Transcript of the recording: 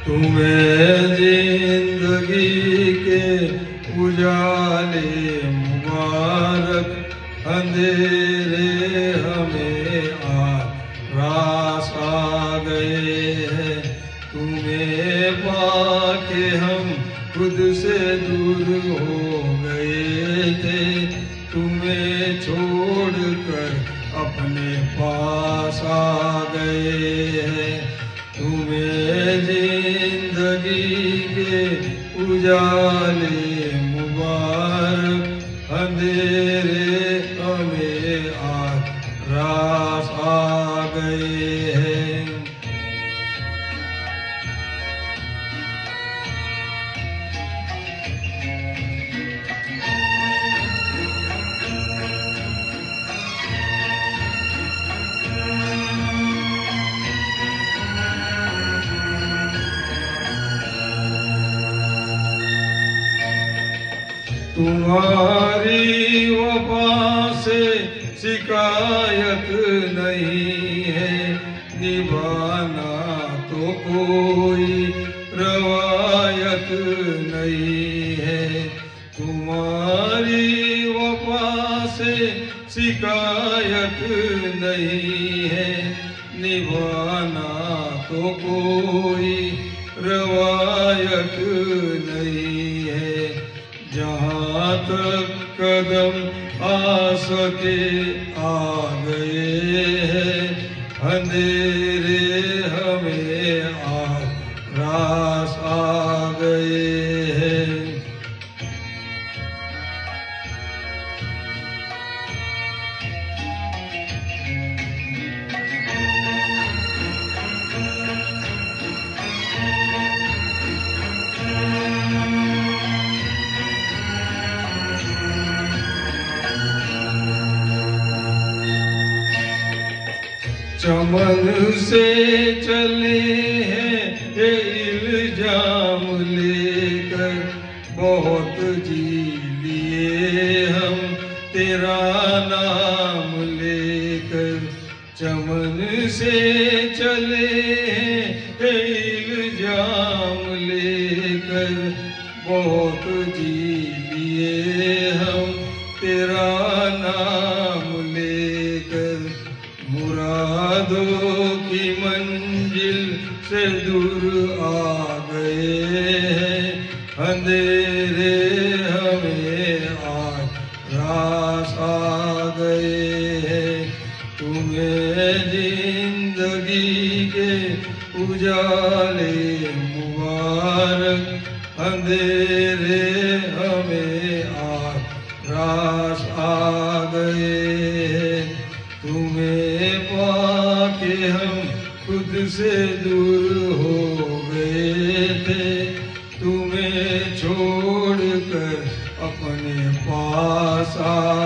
तुम्हें जिंदगी के उजाले मुबारक, अंधेरे हमें रास आ गए हैं। तुम्हें पाके हम खुद से दूर हो गए थे, तुम्हें छोड़कर अपने पास आ गए हैं। तुम्हें जिंदगी के उजाले मुबारक, अंधेरे हमें रास आ गए हैं। तुम्हारी वफा से शिकायत नहीं है, निभाना तो कोई रवायत नहीं है। तुम्हारी वफा से शिकायत नहीं है, निभाना तो कोई रवायत नहीं है। जहाँ तक कदम आ सके आ गए हैं, अंधेरे हमें रास आ गए हैं। चमन से चले हैं ये इल्जाम लेकर, बहुत जी लिए हम तेरा नाम लेकर। चमन से चले हैं ये इल्जाम लेकर, बहुत जी लिए हम तेरा नाम लेकर। मुरादों की मंजिल से दूर आ गए हैं, अंधेरे हमें रास आ गए हैं। तुम्हें जिंदगी के उजाले मुबारक, अंधेरे हमें रास आ गए हैं। तुम्हें पाके हम खुद से दूर हो गए थे, तुम्हें छोड़कर अपने पास आ